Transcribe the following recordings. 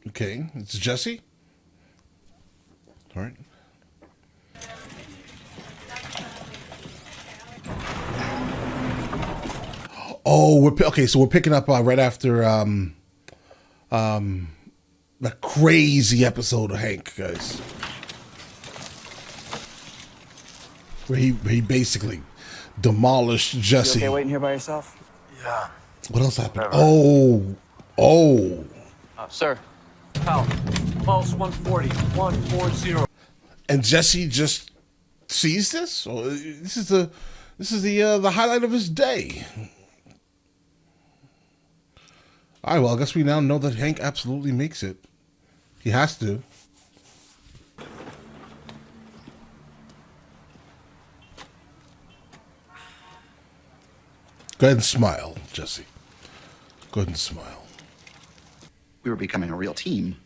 Okay, it's Jesse. All right. Oh, okay. So we're picking up right after that crazy episode of Hank, guys, where he basically demolished Jesse. You okay waiting here by yourself? Yeah. What else happened? Whatever. Oh. Sir. Pal. Pulse 140. 140. And Jesse just sees this. Oh, this is the highlight of his day. All right. Well, I guess we now know that Hank absolutely makes it. He has to. Go ahead and smile, Jesse. Go ahead and smile. We were becoming a real team.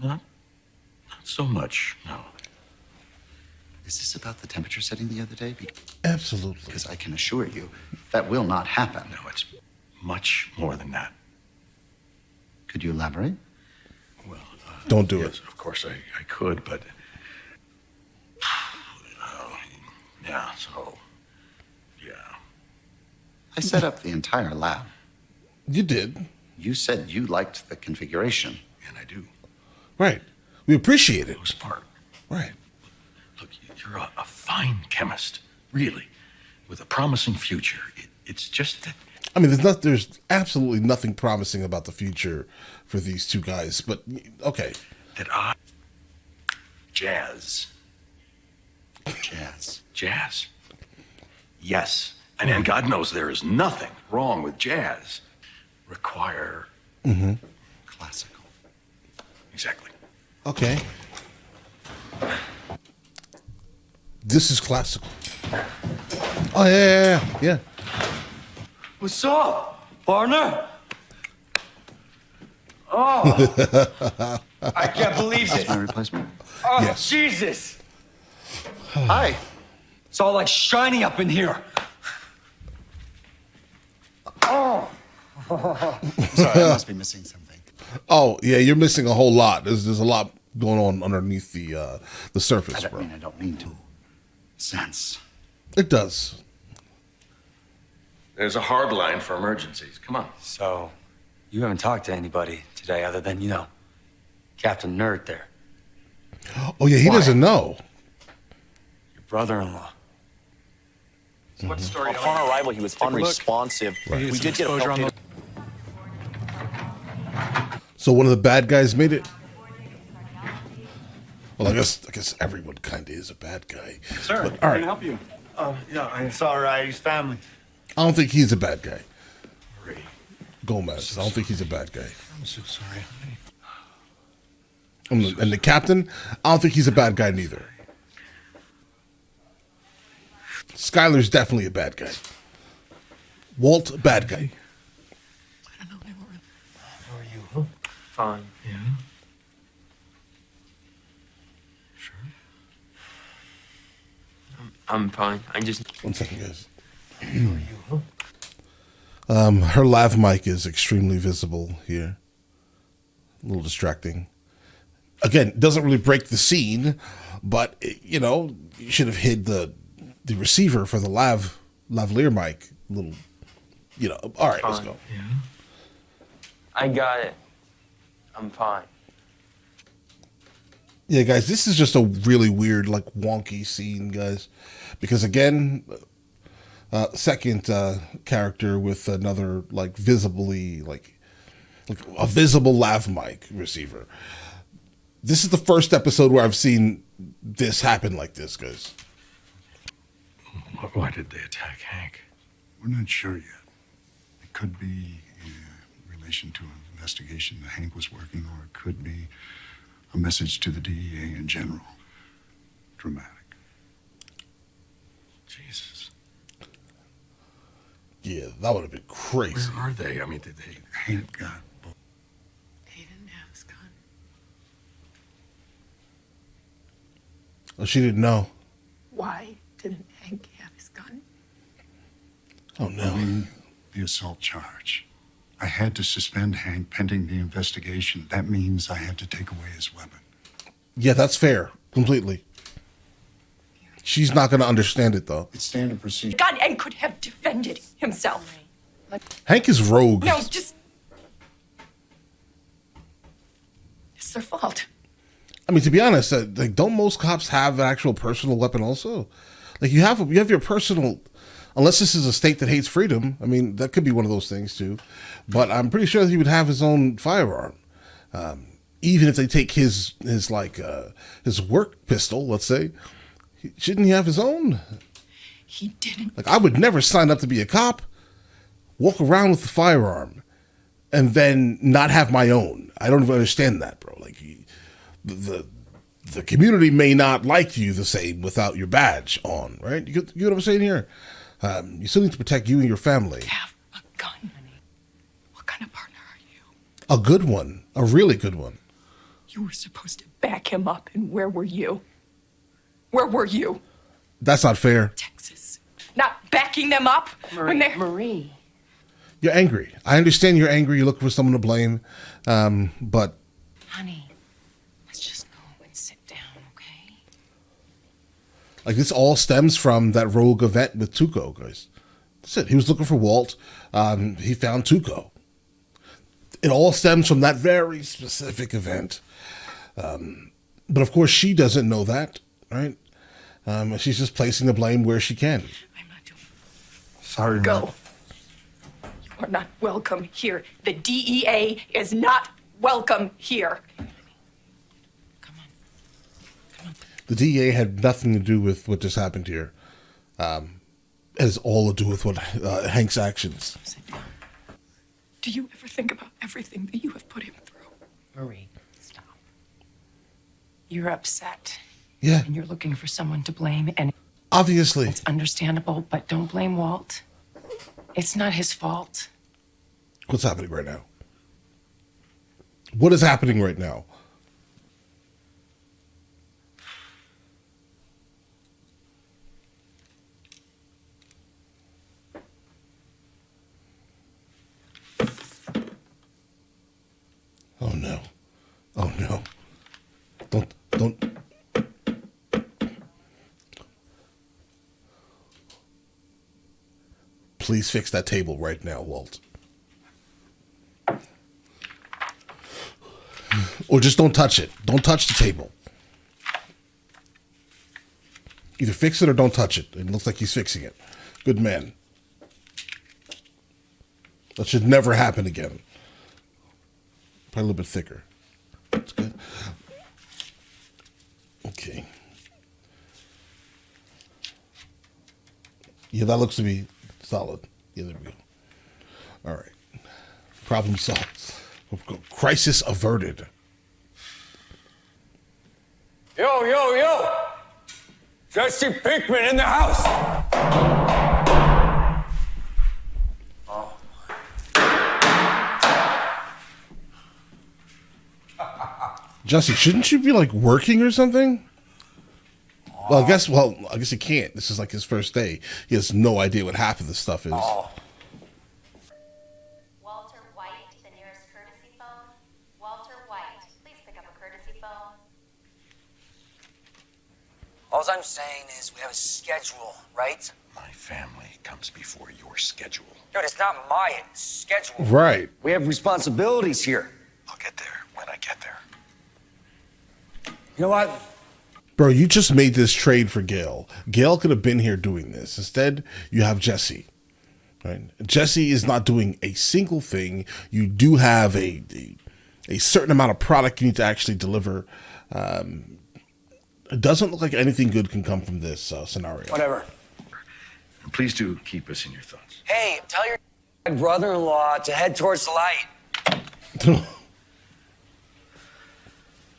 Not so much, no. Is this about the temperature setting the other day? Absolutely. Because I can assure you that will not happen. No, it's much more than that. Could you elaborate? Well, Don't do yes, it. Of course I could, but... yeah, so... Yeah. I set up the entire lab. You did. You said you liked the configuration. And I do. Right. We appreciate it. Most part. Right. Look, you're a fine chemist, really, with a promising future. It's just that... I mean, there's absolutely nothing promising about the future for these two guys, but okay. That Jazz. Jazz. Yes. And God knows there is nothing wrong with jazz. Require... Classical. Exactly. Okay. This is classical. Oh, yeah. What's up, partner? Oh, I can't believe That's it. my replacement. Oh, Yes. Jesus. Hi. It's all like shiny up in here. Oh. Sorry, I must be missing something. Oh, yeah, you're missing a whole lot. There's a lot going on underneath the surface, bro. I don't mean to sense. It does. There's a hard line for emergencies. Come on. So, you haven't talked to anybody today other than, Captain Nerd there, Oh, yeah, he Why? doesn't know. your brother-in-law. What story? Upon arrival, he was unresponsive. Right. We did get a help data. So one of the bad guys made it. Well, I guess everyone kind of is a bad guy. Sir, But, all right. can I help you? Yeah, it's all right. He's family. I don't think he's a bad guy. Ray, Gomez. I don't think he's a bad guy. I'm so sorry. And the captain, I don't think he's a bad guy neither. Skyler's definitely a bad guy. Walt, bad guy. I don't know. How are you? Fine. Yeah? Sure. I'm fine. I just... 1 second, guys. How are you? Her lav mic is extremely visible here. A little distracting. Again, doesn't really break the scene, but you should have hid the receiver for the lavalier mic. Little, All right, let's go. Yeah? I got it. I'm fine. Yeah, guys, this is just a really weird, wonky scene, guys, because again, second character with another visibly a visible lav mic receiver. This is the first episode where I've seen this happen like this, guys. Why did they attack Hank? We're not sure yet. It could be in relation to an investigation that Hank was working, or it could be a message to the DEA in general. Dramatic. Jesus. Yeah, that would have been crazy. Where are they? I mean, did they... Hank got both. He didn't have his gun. Oh, she didn't know. Why didn't Hank have his gun? Oh, no. The assault charge. I had to suspend Hank pending the investigation. That means I had to take away his weapon. Yeah, that's fair. Completely. She's not going to understand it, though. It's standard procedure. God, and could have defended himself. Hank is rogue. No, just... It's their fault. I mean, to be honest, like, don't most cops have an actual personal weapon also? Like, you have your personal... Unless this is a state that hates freedom. I mean, that could be one of those things, too. But I'm pretty sure that he would have his own firearm. Even if they take his work pistol, let's say. Shouldn't he have his own? He didn't. Like, I would never sign up to be a cop, walk around with a firearm, and then not have my own. I don't even understand that, bro. Like, the community may not like you the same without your badge on, right? You get what I'm saying here? You still need to protect you and your family. Have a gun, honey. What kind of partner are you? A good one. A really good one. You were supposed to back him up, and where were you? Where were you? That's not fair. Texas. Not backing them up when they're... Marie. You're angry. I understand you're angry. You're looking for someone to blame. But... Honey, let's just go and sit down, okay? Like, this all stems from that rogue event with Tuco, guys. That's it. He was looking for Walt. He found Tuco. It all stems from that very specific event. But, of course, she doesn't know that, right? She's just placing the blame where she can. I'm not doing... Sorry, Go. Mom. You are not welcome here. The DEA is not welcome here. Come on. The DEA had nothing to do with what just happened here. It has all to do with what Hank's actions. Sit down. Do you ever think about everything that you have put him through? Marie, stop. You're upset. Yeah, And you're looking for someone to blame, and obviously. it's understandable, but don't blame Walt. It's not his fault. What's happening right now? What is happening right now? Oh no. Oh no. Don't. Please fix that table right now, Walt. Or just don't touch it. Don't touch the table. Either fix it or don't touch it. It looks like he's fixing it. Good man. That should never happen again. Probably a little bit thicker. That's good. Okay. Yeah, that looks to be solid. Yeah, there we go. All right. Problem solved. Crisis averted. Yo! Jesse Pinkman in the house! Jesse, shouldn't you be like working or something? Well, I guess he can't. This is like his first day. He has no idea what half of this stuff is. Walter White, the nearest courtesy phone. Walter White, please pick up a courtesy phone. All I'm saying is we have a schedule, right? My family comes before your schedule. Dude, it's not my schedule. Right. We have responsibilities here. I'll get there when I get there. You know what? Bro, you just made this trade for Gail. Gail could have been here doing this. Instead, you have Jesse. Right? Jesse is not doing a single thing. You do have a certain amount of product you need to actually deliver. It doesn't look like anything good can come from this scenario. Whatever. And please do keep us in your thoughts. Hey, tell your brother-in-law to head towards the light.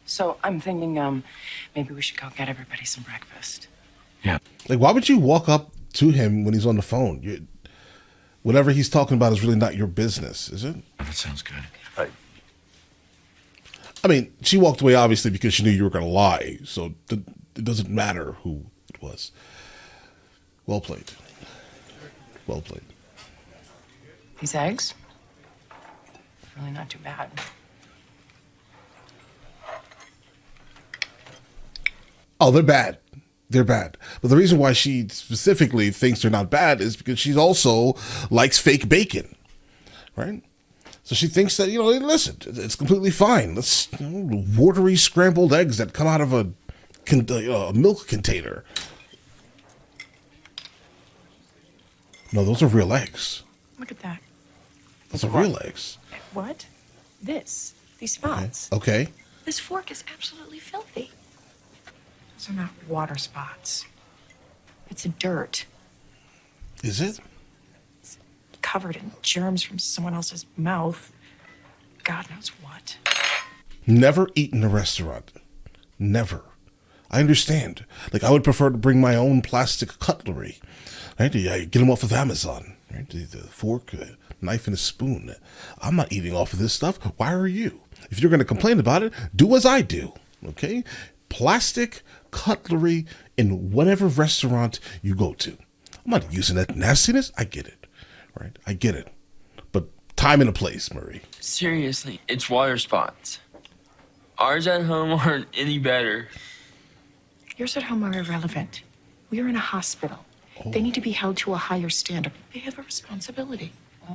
So I'm thinking, maybe we should go get everybody some breakfast. Yeah. Like, why would you walk up to him when he's on the phone? Whatever he's talking about is really not your business, is it? That sounds good. I mean, she walked away obviously because she knew you were going to lie, so it doesn't matter who it was. Well played. Well played. These eggs? really not too bad. Oh, they're bad. They're bad. But the reason why she specifically thinks they're not bad is because she also likes fake bacon, right? So she thinks that, listen, it's completely fine. Let's, watery scrambled eggs that come out of a milk container. No, those are real eggs. Look at that. Those are real eggs. What? These spots. Okay. This fork is absolutely filthy. Those are not water spots. It's a dirt. Is it? Covered in germs from someone else's mouth. God knows what. Never eat in a restaurant. Never. I understand. Like, I would prefer to bring my own plastic cutlery. Right? I get them off of Amazon. Right? The fork, knife, and a spoon. I'm not eating off of this stuff. Why are you? If you're going to complain about it, do as I do. Okay? Plastic cutlery in whatever restaurant you go to. I'm not using that nastiness. I get it. Right? I get it. But time and a place, Murray. Seriously, it's water spots. Ours at home aren't any better. Yours at home are irrelevant. We are in a hospital. They need to be held to a higher standard. They have a responsibility.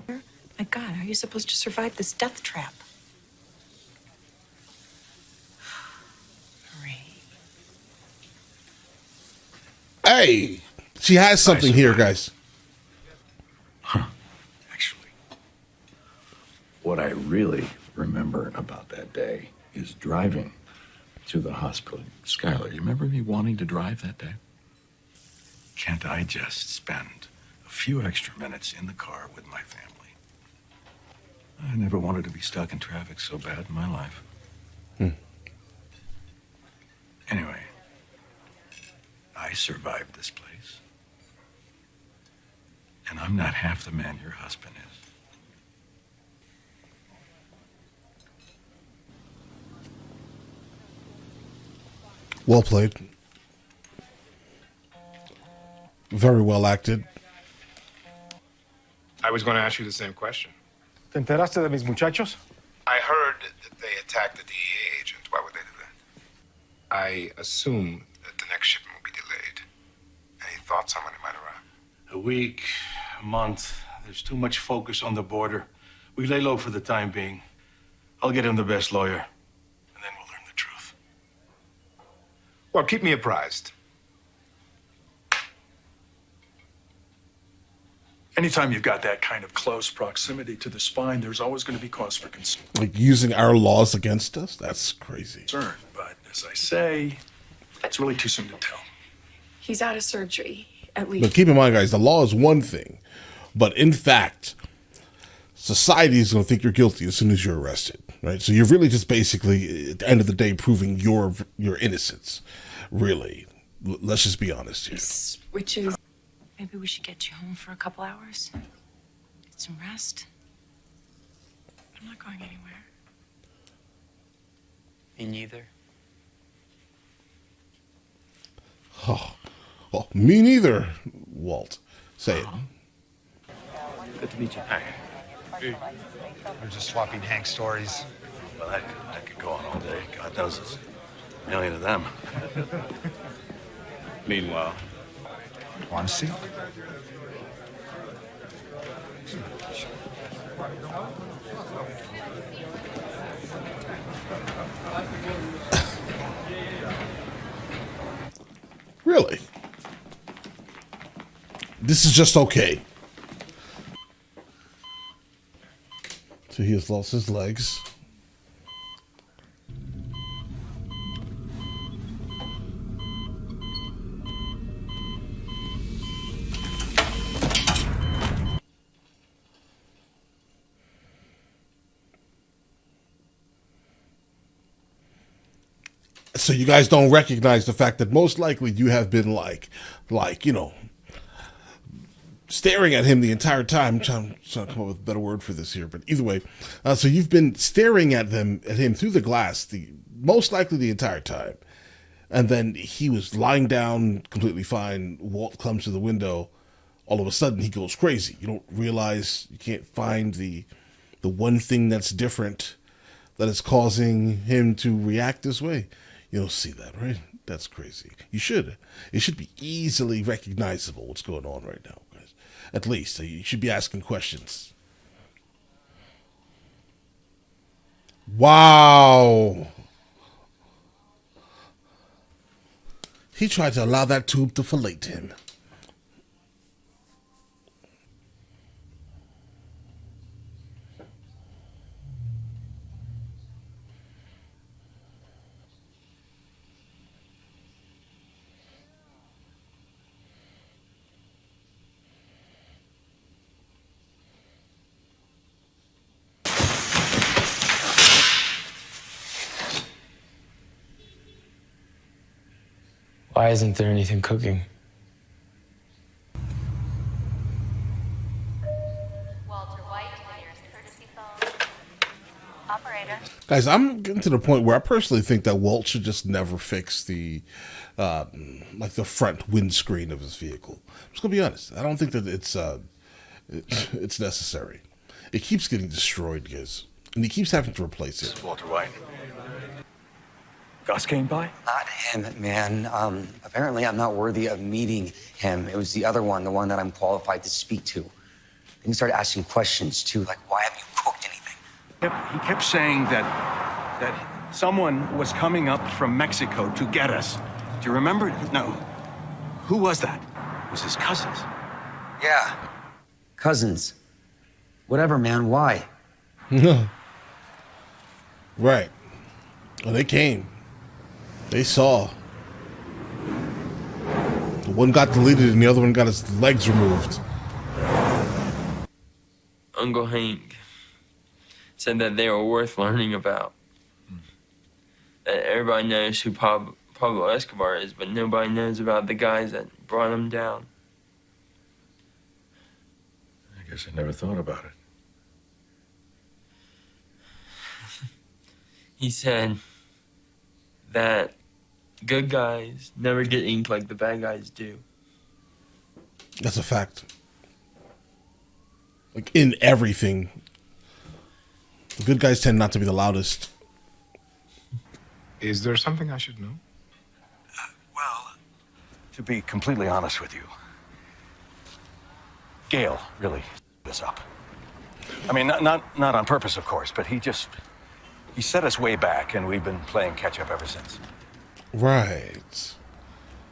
My God, how are you supposed to survive this death trap? Hey, she has something here, guys. Actually, what I really remember about that day is driving to the hospital. Skylar, you remember me wanting to drive that day? Can't I just spend a few extra minutes in the car with my family? I never wanted to be stuck in traffic so bad in my life. Anyway, I survived this place. And I'm not half the man your husband is. Well played. Very well acted. I was going to ask you the same question. ¿Te enteraste de mis muchachos? I heard that they attacked the DEA agent. Why would they do that? I assume that the next shipment will be delayed. Any thoughts on when it might arrive? A week, a month. There's too much focus on the border. We lay low for the time being. I'll get him the best lawyer, and then we'll learn the truth. Well, keep me apprised. Anytime you've got that kind of close proximity to the spine, there's always going to be cause for concern. Like using our laws against us? That's crazy. But as I say, it's really too soon to tell. He's out of surgery, at least. But keep in mind, guys, the law is one thing. But in fact, society is going to think you're guilty as soon as you're arrested. Right? So you're really just basically, at the end of the day, proving your innocence. Really. Let's just be honest here. Which is... Maybe we should get you home for a couple hours. Get some rest. I'm not going anywhere. Me neither. Oh, me neither, Walt. Say it. Good to meet you. Hey. We're just swapping Hank stories. Well, that could go on all day. God knows there's a million of them. Meanwhile. Want to see? Really? This is just okay. So he has lost his legs. So you guys don't recognize the fact that most likely you have been like, staring at him the entire time. I'm trying to come up with a better word for this here, but either way, so you've been staring at him through the glass, most likely the entire time, and then he was lying down completely fine. Walt comes to the window. All of a sudden, he goes crazy. You don't realize, you can't find the the one thing that's different that is causing him to react this way. You don't see that, right? That's crazy. You should. It should be easily recognizable what's going on right now, guys. At least you should be asking questions. Wow. He tried to allow that tube to fillet him. Why isn't there anything cooking? Walter White, the nearest courtesy phone. Operator. Guys, I'm getting to the point where I personally think that Walt should just never fix the like the front windscreen of his vehicle. I'm just gonna be honest. I don't think that it's necessary. It keeps getting destroyed, guys, and he keeps having to replace it. Walter White. Gus came by? Not him, man. Apparently I'm not worthy of meeting him. It was the other one, the one that I'm qualified to speak to. Then he started asking questions, too, like, why haven't you cooked anything? He kept saying that someone was coming up from Mexico to get us. Do you remember? No. Who was that? It was his cousins. Yeah. Cousins. Whatever, man. Why? Right. Well, they came. They saw. The one got deleted and the other one got his legs removed. Uncle Hank said that they were worth learning about. That everybody knows who Pablo Escobar is, but nobody knows about the guys that brought him down. I guess I never thought about it. He said that good guys never get inked like the bad guys do. That's a fact. Like in everything, the good guys tend not to be the loudest. Is there something I should know? Well, to be completely honest with you, Gale really this up. I mean, not on purpose, of course, but he set us way back, and we've been playing catch up ever since. Right.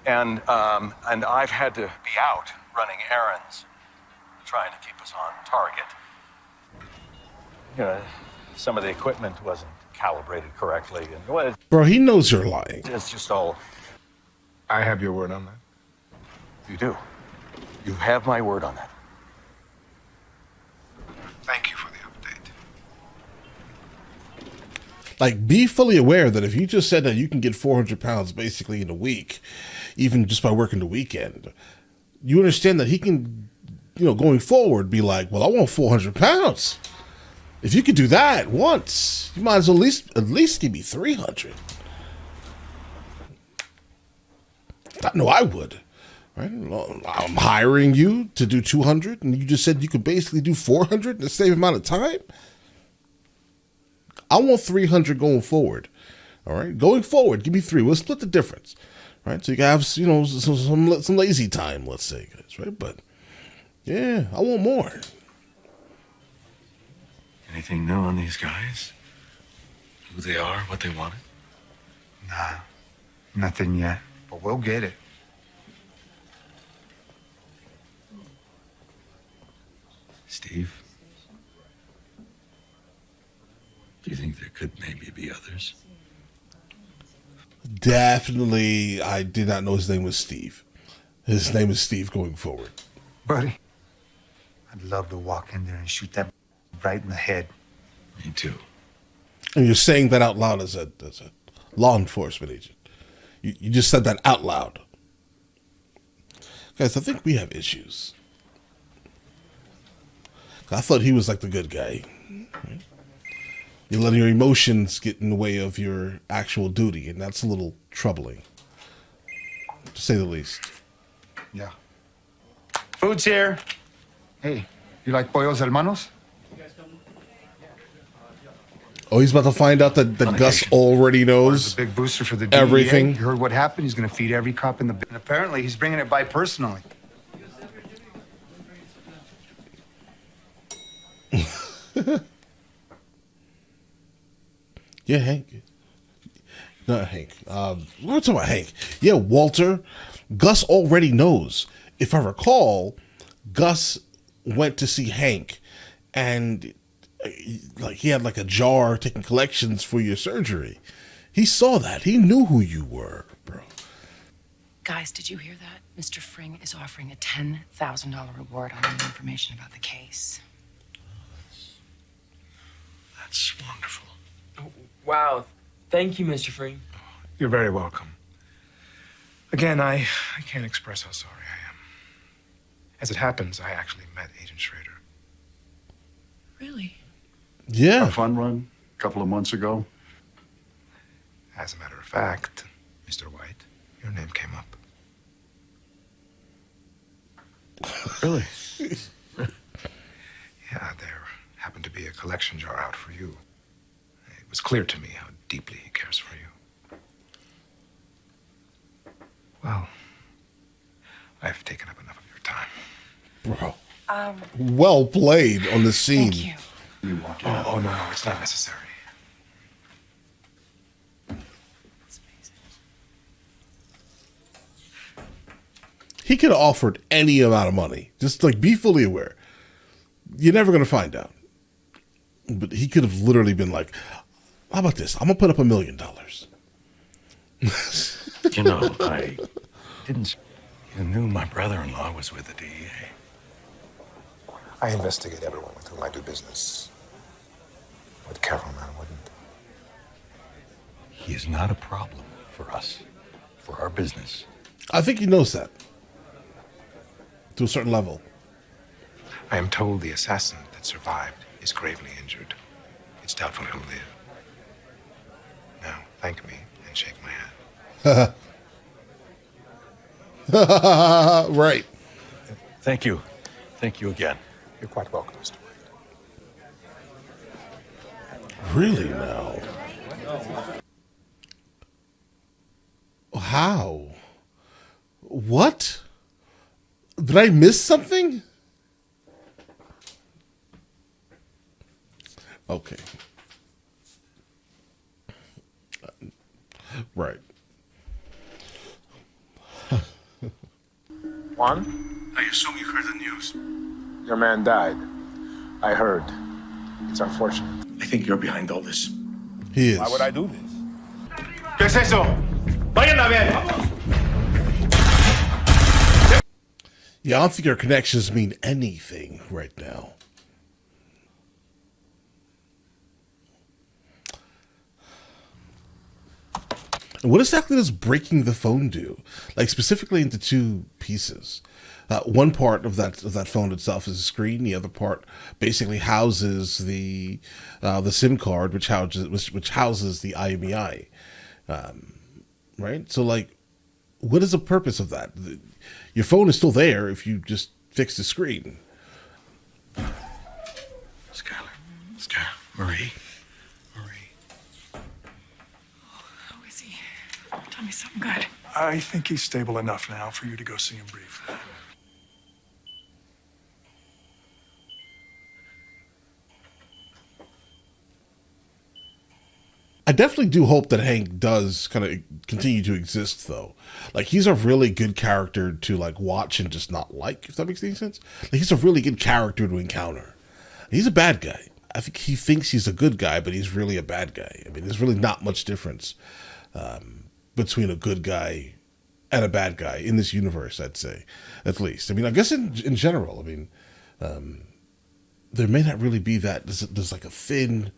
And I've had to be out running errands, trying to keep us on target. You know, some of the equipment wasn't calibrated correctly, and well, Bro, he knows you're lying. it's just all. I have your word on that. You do. You have my word on that. Thank you for the update. Like, be fully aware that if you just said that you can get 400 pounds basically in a week, even just by working the weekend, you understand that he can, you know, going forward, be like, well, I want 400 pounds. If you could do that once, you might as well at least give me 300. I know I would. Right? I'm hiring you to do 200, and you just said you could basically do 400 in the same amount of time. I want 300 going forward. All right, going forward, give me 3. We'll split the difference. Right, so you can have, you know, some lazy time, let's say, guys. Right, but yeah, I want more. Anything new on these guys? Who they are, what they wanted? Nah, nothing yet, but we'll get it. Steve? Do you think there could maybe be others? Definitely, I did not know his name was Steve. His name is Steve going forward. Buddy, I'd love to walk in there and shoot that right in the head. Me too. And you're saying that out loud as a law enforcement agent. You just said that out loud. Guys, I think we have issues. I thought he was like the good guy. You're letting your emotions get in the way of your actual duty, and that's a little troubling, to say the least. Yeah. Food's here. Hey, you like pollos hermanos? Oh, he's about to find out that Gus already knows Big booster for the DEA. everything. You heard what happened? He's going to feed every cop in the... And apparently, he's bringing it by personally. Yeah, Hank. Not Hank. We're talking about Hank. Yeah, Walter. Gus already knows. If I recall, Gus went to see Hank, and like he had like a jar taking collections for your surgery. He saw that. He knew who you were, bro. Guys, did you hear that? Mr. Fring is offering a $10,000 reward on any information about the case. That's wonderful. Wow. Thank you, Mr. Fring. You're very welcome. Again, I can't express how sorry I am. As it happens, I actually met Agent Schrader. Really? Yeah. A fun run a couple of months ago. As a matter of fact, Mr. White, your name came up. Really? Yeah, there happened to be a collection jar out for you. It was clear to me how deeply he cares for you. Well, I've taken up enough of your time. Bro. Well played on the scene. Thank you. Oh, no, it's not necessary. He could have offered any amount of money. Just like be fully aware. You're never going to find out. But he could have literally been like, how about this? I'm going to put up $1 million. You know, I didn't... You knew my brother-in-law was with the DEA. I investigate everyone with whom I do business. What careful man wouldn't? He is not a problem for us, for our business. I think he knows that. To a certain level. I am told the assassin that survived is gravely injured. It's doubtful he'll live. Now, thank me and shake my hand. Right. Thank you. Thank you again. You're quite welcome, Mr. White. Really now? How? What? Did I miss something? Okay. Right. Juan? I assume you heard the news. Your man died. I heard. It's unfortunate. I think you're behind all this. He is. Why would I do this? ¿Qué es eso? Vayan a ver. Yeah, I don't think our connections mean anything right now. And what exactly does breaking the phone do? Like specifically into two pieces. One part of that phone itself is a screen. The other part basically houses the SIM card, which houses the IMEI. Right. So like, what is the purpose of that? Your phone is still there if you just fix the screen. Skylar, Marie. How is he? Tell me something good. I think he's stable enough now for you to go see him briefly. I definitely do hope that Hank does kind of continue to exist, though. Like, he's a really good character to, like, watch and just not like, if that makes any sense. Like, he's a really good character to encounter. He's a bad guy. I think he thinks he's a good guy, but he's really a bad guy. I mean, there's really not much difference between a good guy and a bad guy in this universe, I'd say, at least. I mean, I guess in general, I mean, there may not really be that. There's like a thin,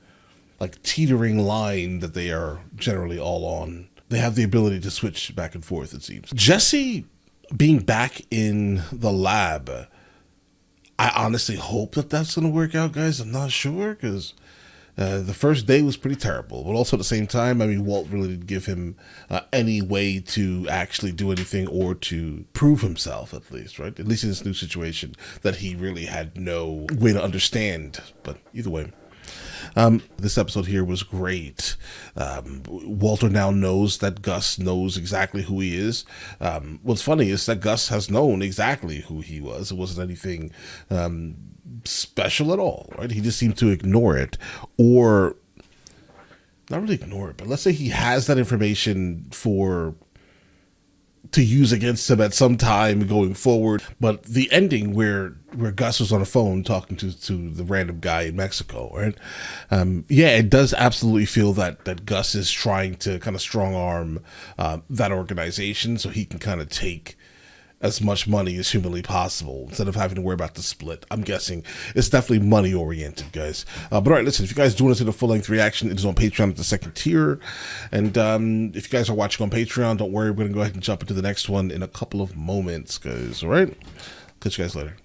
like teetering line that they are generally all on. They have the ability to switch back and forth, it seems. Jesse being back in the lab, I honestly hope that that's going to work out, guys. I'm not sure, because the first day was pretty terrible. But also at the same time, I mean, Walt really didn't give him any way to actually do anything or to prove himself, at least, right? At least in this new situation that he really had no way to understand. But either way. This episode here was great. Walter now knows that Gus knows exactly who he is. What's funny is that Gus has known exactly who he was. It wasn't anything special at all, right? He just seemed to ignore it, or not really ignore it, but let's say he has that information to use against him at some time going forward. But the ending where Gus was on the phone talking to the random guy in Mexico, right? Yeah, it does absolutely feel that Gus is trying to kind of strong arm that organization so he can kind of take as much money as humanly possible instead of having to worry about the split. I'm guessing it's definitely money oriented, guys. But all right, listen, if you guys do want to see the full length reaction, it is on Patreon at the second tier. And if you guys are watching on Patreon, don't worry, we're going to go ahead and jump into the next one in a couple of moments, guys. All right, catch you guys later.